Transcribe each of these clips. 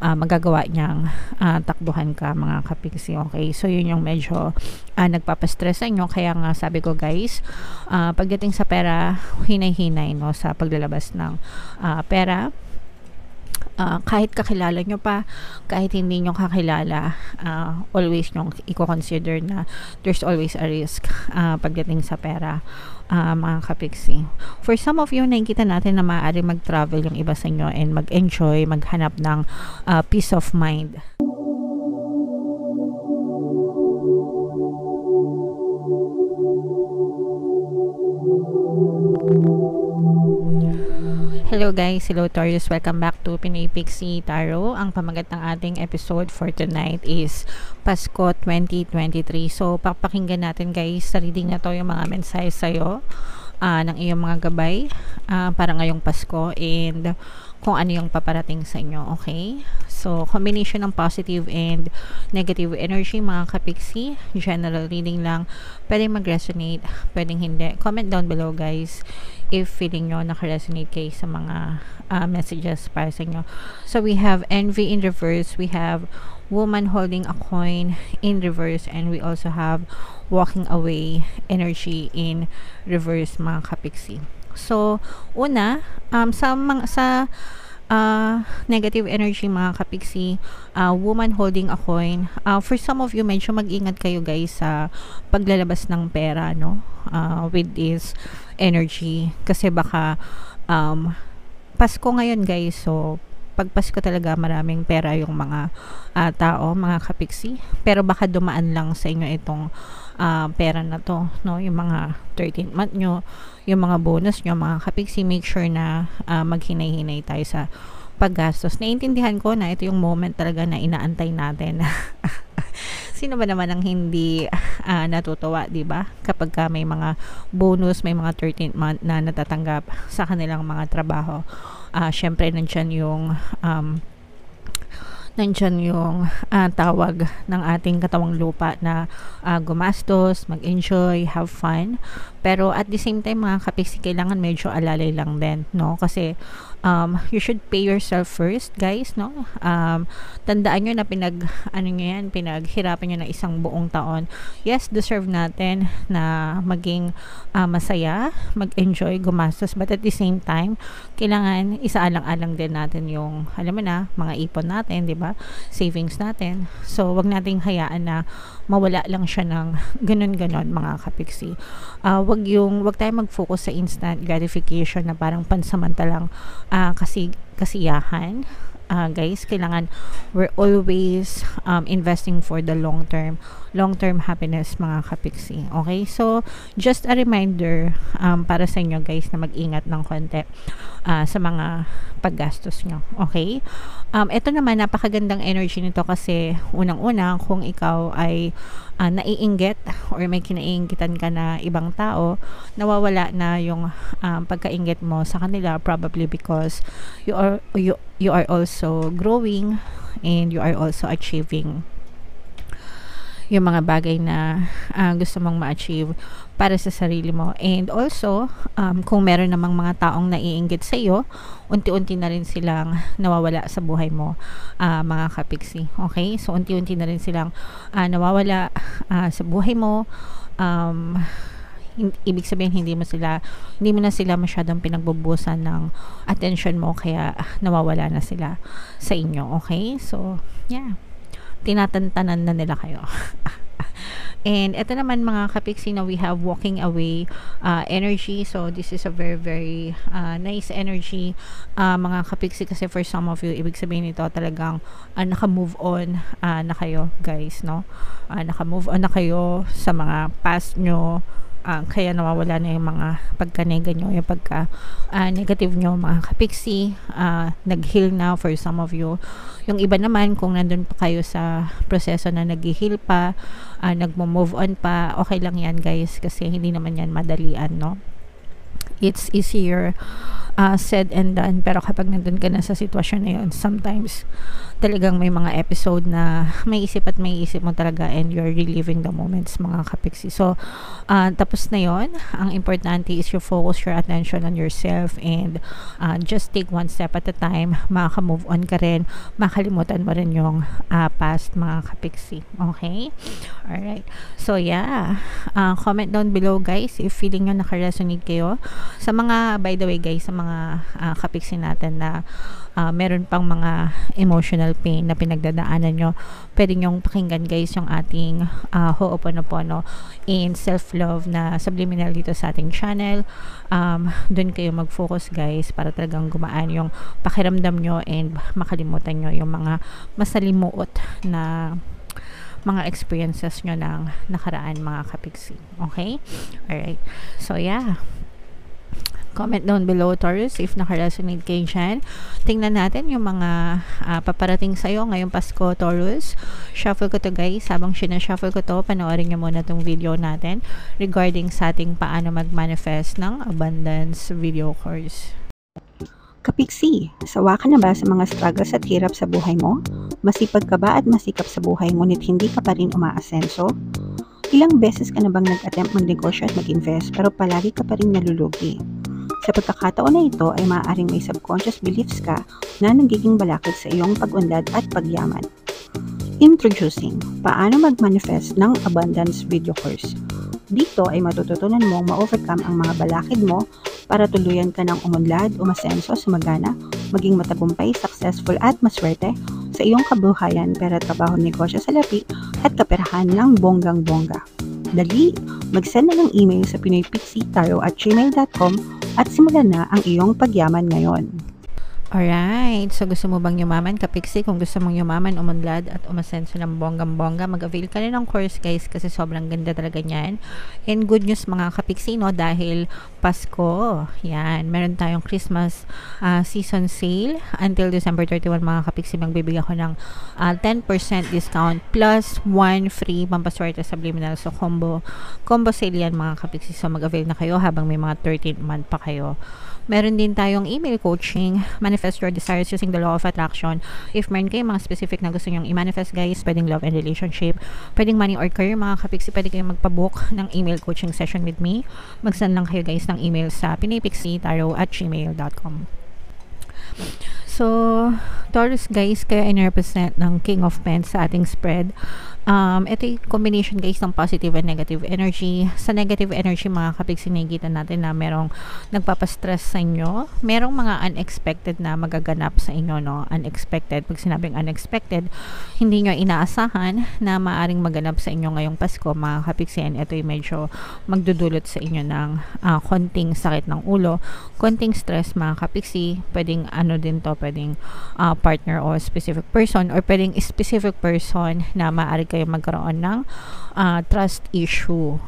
magagawa niyang takbuhan ka mga kapiksi. Okay, so yun yung medyo nagpapastress sa inyo. Kaya nga sabi ko guys, pagdating sa pera, hinay-hinay no, sa paglalabas ng pera. Kahit kakilala nyo pa, kahit hindi nyo kakilala, always nyo i-consider na there's always a risk pagdating sa pera, mga kapiksi. For some of you, nakikita natin na maaari mag-travel yung iba sa inyo and mag-enjoy, maghanap ng peace of mind. Hello guys, hello Taurus, welcome back to Pinoy Pixie Tarot. Ang pamagat ng ating episode for tonight is Pasko 2023. So papakinggan natin guys sa reading na to yung mga mensahe sa'yo ng iyong mga gabay para ngayong Pasko and kung ano yung paparating sa inyo, okay? So, combination ng positive and negative energy mga kapiksi. General reading lang. Pwedeng mag-resonate, pwedeng hindi. Comment down below guys if feeling nyo naka-resonate kayo sa mga messages para sa inyo. So, we have envy in reverse. We have woman holding a coin in reverse. And we also have walking away energy in reverse mga kapiksi. So, una, sa negative energy mga kapiksi, woman holding a coin. For some of you, medyo mag-ingat kayo guys sa paglalabas ng pera, no? With this energy. Kasi baka, Pasko ngayon guys, so, pag Pasko talaga maraming pera yung mga tao, mga kapiksi. Pero baka dumaan lang sa inyo itong pera na to, no? Yung mga 13th month nyo, yung mga bonus nyo, mga kapiksi, make sure na maghinay-hinay tayo sa paggastos. Naiintindihan ko na ito yung moment talaga na inaantay natin. Sino ba naman ang hindi natutuwa, di ba? Kapag may mga bonus, may mga 13th month na natatanggap sa kanilang mga trabaho. Syempre nandyan yung tawag ng ating katawang lupa na gumastos, mag-enjoy, have fun. Pero at the same time mga kapiksi, kailangan medyo alalay lang din, no? Kasi you should pay yourself first guys, no? Tandaan nyo na pinaghirapan nyo na isang buong taon. Yes, deserve natin na maging masaya, mag-enjoy, gumastos, but at the same time kailangan isaalang-alang din natin yung, alam mo na, mga ipon natin, di ba? Savings natin. So wag nating hayaan na mawala lang siya ng ganun-ganon mga kapiksi. Wag tayong mag-focus sa instant gratification na parang pansamantalang kasiyahan. Guys, kailangan we're always investing for the long-term happiness mga kapiksi. Okay? So, just a reminder para sa inyo guys na mag-ingat ng konti sa mga paggastos nyo. Okay? Ito naman, napakagandang energy nito kasi unang-una, kung ikaw ay naiinggit or may kinaiinggitan ka na ibang tao, nawawala na yung pagkainggit mo sa kanila, probably because you are also growing and you are also achieving yung mga bagay na gusto mong ma-achieve para sa sarili mo. And also, kung meron namang mga taong naiinggit sa iyo, unti-unti na rin silang nawawala sa buhay mo, mga kapiksi. Okay? So, unti-unti na rin silang nawawala sa buhay mo. Ibig sabihin hindi mo na sila masyadong pinagbubusan ng attention mo, kaya nawawala na sila sa inyo. Okay? So, yeah. Tinatantanan na nila kayo. And ito naman mga kapiksi, na we have walking away energy. So this is a very very nice energy mga kapiksi, kasi for some of you, ibig sabihin nito talagang naka-move on na kayo guys, no? Naka-move on na kayo sa mga past nyo. Kaya nawawala na yung mga pagka-nega nyo, yung pagka-negative nyo mga kapiksi. Nag-heal na for some of you. Yung iba naman, kung nandun pa kayo sa proseso na nag-heal pa, nagmo-move on pa, okay lang yan guys, kasi hindi naman yan madalian, no? It's easier said and done, pero kapag nandun ka na sa sitwasyon na yun, sometimes talagang may mga episode na may isip mo talaga, and you're reliving the moments, mga kapiksi. So tapos na yon. Ang importante is you focus your attention on yourself, and just take one step at a time. Makaka-move on ka rin, makalimutan mo rin yung past, mga kapiksi. Okay? Alright. So yeah, comment down below guys if feeling nyo naka-resonate kayo sa mga, by the way guys, sa mga kapiksi natin na meron pang mga emotional pain na pinagdadaanan nyo. Pwede nyong pakinggan guys yung ating Ho'oponopono in self-love na subliminal dito sa ating channel. Doon kayo mag-focus guys para talagang gumaan yung pakiramdam nyo and makalimutan nyo yung mga masalimuot na mga experiences nyo ng nakaraan, mga kapiksi. Okay? Alright. So yeah, comment down below, Taurus, if naka-resonate kayo dyan. Tingnan natin yung mga paparating sa'yo ngayong Pasko, Taurus. Shuffle ko to guys. Habang sinashuffle ko to, panoorin nyo muna tong video natin regarding sa ating paano mag-manifest ng abundance video course. Kapiksi, sawa ka na ba sa mga struggles at hirap sa buhay mo? Masipag ka ba at masikap sa buhay ngunit hindi ka pa rin umaasenso? Ilang beses ka na bang nag-attempt magnegosyo at mag-invest pero palagi ka pa rin nalulugi? Sa pagkakataon na ito ay maaaring may subconscious beliefs ka na nagiging balakid sa iyong pag-unlad at pagyaman. Introducing, paano mag-manifest ng abundance video course. Dito ay matututunan mong ma-overcome ang mga balakid mo para tuluyan ka ng umunlad, umasenso, sumagana, maging matagumpay, successful at maswerte sa iyong kabuhayan, pera, trabaho, negosyo, salapi at kaperahan ng bonggang-bongga. Dali, mag-send na ng email sa pinoypixietaro@gmail.com at simulan na ang iyong pagyaman ngayon. Alright, so gusto mo bang yumaman, kapiksi? Kung gusto mong yumaman, umunlad at umasenso ng bonggang-bongga, mag-avail ka rin ng course guys kasi sobrang ganda talaga niyan. And good news mga kapiksi, no, dahil Pasko, yan, meron tayong Christmas season sale until December 31 mga kapiksi. Magbibigay ako ng 10% discount plus 1 free pampaswerte subliminal. So combo sale yan mga kapiksi. So mag-avail na kayo habang may mga 13th month pa kayo. Meron din tayong email coaching, manifest your desires using the law of attraction. If meron kayo mga specific na gusto nyong i-manifest guys, pwedeng love and relationship, pwedeng money or career mga kapiksi, pwede kayong magpabook ng email coaching session with me. Mag-send lang kayo guys ng email sa pinoypixietaro@gmail.com. So, Taurus guys, kayo ay represent ng King of Pents sa ating spread. Ito yung combination guys ng positive and negative energy. Sa negative energy mga kapiksi, nakikita natin na merong nagpapastress sa inyo. Merong mga unexpected na magaganap sa inyo, no? Unexpected. Pag sinabing unexpected, hindi nyo inaasahan na maaring maganap sa inyo ngayong Pasko mga kapiksi. And ito yung medyo magdudulot sa inyo ng konting sakit ng ulo, konting stress mga kapiksi. Pwedeng ano din to, pwedeng partner o specific person, or pwedeng specific person na maaari kayo magkaroon ng trust issue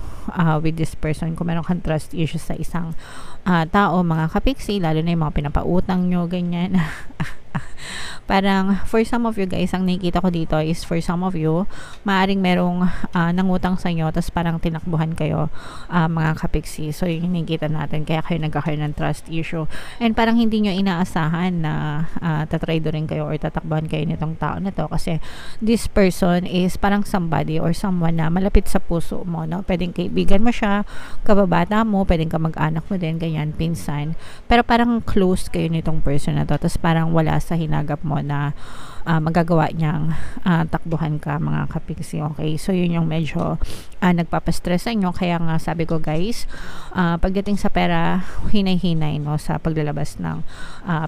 with this person. Kung meron kang trust issue sa isang tao mga kapiksi, lalo na yung mga pinapautang nyo, ganyan. Parang for some of you guys, ang nakikita ko dito is for some of you, maaring merong nangutang sa inyo, tapos parang tinakbuhan kayo mga kapiksi. So yung nakikita natin, kaya kayo nagkakaroon ng trust issue. And parang hindi nyo inaasahan na tatrydo rin kayo or tatakbuhan kayo nitong tao na to, kasi this person is parang somebody or someone na malapit sa puso mo, no? Pwedeng kaibigan mo siya, kababata mo, pwedeng kamag-anak mo din, ganyan, pinsan. Pero parang close kayo nitong person na to, tapos parang wala sa hinagap mo na magagawa niyang takbuhan ka mga kapiksi. Okay, so yun yung medyo nagpapastress sa inyo. Kaya nga sabi ko guys, pagdating sa pera, hinay-hinay, no, sa paglalabas ng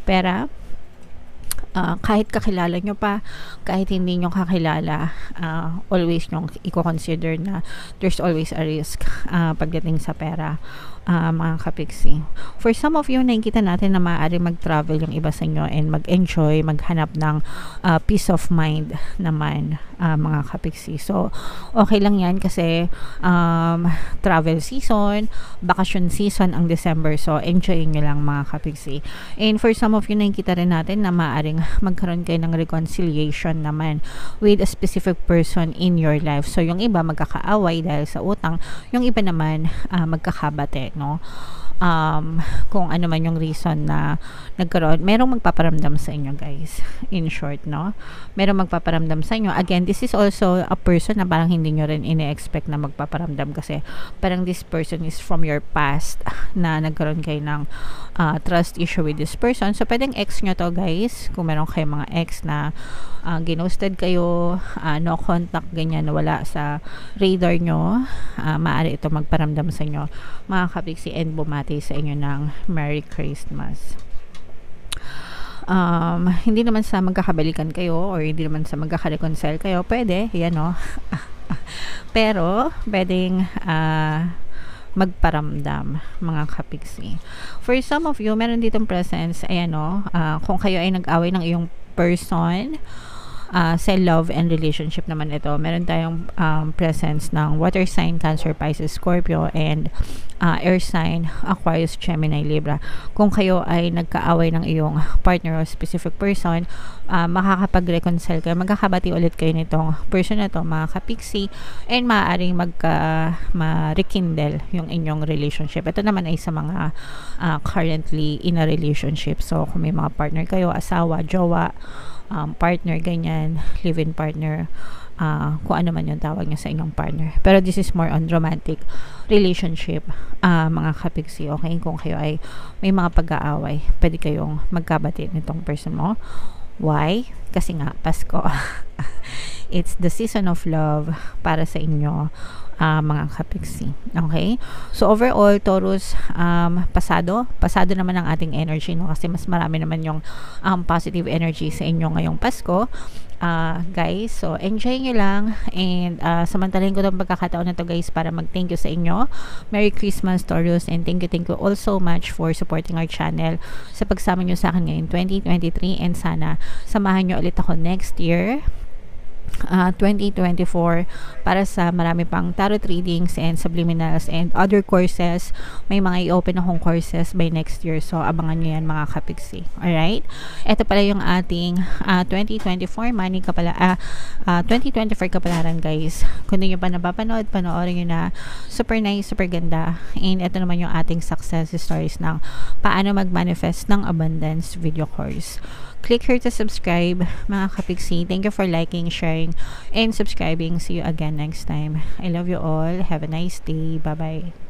pera. Kahit kakilala nyo pa, kahit hindi nyo kakilala, always nyo i-consider na there's always a risk pagdating sa pera mga kapiksi. For some of you, nakikita natin na maaari mag-travel yung iba sa inyo and mag-enjoy, maghanap ng peace of mind naman mga kapiksi. So, okay lang yan kasi travel season, vacation season ang December. So, enjoy nyo lang mga kapiksi. And for some of you, nakikita rin natin na maaaring magkaroon kayo ng reconciliation naman with a specific person in your life. So, yung iba magkakaaway dahil sa utang, yung iba naman magkakabate, no? kung ano man yung reason na nagkaroon, merong magpaparamdam sa inyo guys, in short, no? Merong magpaparamdam sa inyo. Again, this is also a person na parang hindi nyo rin ine-expect na magpaparamdam kasi parang this person is from your past na nagkaroon kayo ng trust issue with this person. So pwedeng ex nyo to guys, kung meron kayo mga ex na ginosted kayo, no contact, ganyan, wala sa radar nyo, maaari ito magparamdam sa inyo mga kapiksi, and bumati sa inyo ng Merry Christmas. Hindi naman sa magkakabalikan kayo or hindi naman sa magkaka-reconcile kayo, pwede, yan no. Pero pwedeng magparamdam mga kapiksi. For some of you, meron ditong presence, ayan no, kung kayo ay nag-away ng iyong person, sa love and relationship naman ito, meron tayong presence ng water sign, Cancer, Pisces, Scorpio, and air sign, Aquarius, Gemini, Libra. Kung kayo ay nagkaaway ng iyong partner o specific person, makakapag-reconcile kayo, magkakabati ulit kayo nitong person na to mga kapiksi, and maaaring ma-rekindle yung inyong relationship. Ito naman ay sa mga currently in a relationship. So kung may mga partner kayo, asawa, jowa, partner, ganyan, live-in partner, kung ano man yung tawag niya sa inyong partner. Pero this is more on romantic relationship, mga kapiksi, okay? Kung kayo ay may mga pag-aaway, pwede kayong magkabati nitong person mo. Why? Kasi nga, Pasko. It's the season of love para sa inyo, mga kapiksi. Okay? So overall, Taurus, pasado naman ang ating energy, no? Kasi mas marami naman yung positive energy sa inyo ngayong Pasko. Guys, so enjoy nyo lang, and samantalahin ko itong pagkakataon na to guys para mag-thank you sa inyo. Merry Christmas, Taurus, and thank you all so much for supporting our channel, sa pagsama nyo sa akin ngayon 2023, and sana samahan nyo ulit ako next year, 2024, para sa marami pang tarot readings and subliminals and other courses. May mga i-open akong courses by next year, so abangan nyo yan mga kapiksi. Alright? Ito pala yung ating 2024 money 2024 kapalaran guys. Kung hindi nyo pa napapanood, panoorin nyo na. Super nice, super ganda. And ito naman yung ating success stories ng paano mag-manifest ng abundance video course. Click here to subscribe mga kapiksi. Thank you for liking, sharing, and subscribing. See you again next time. I love you all. Have a nice day. Bye-bye.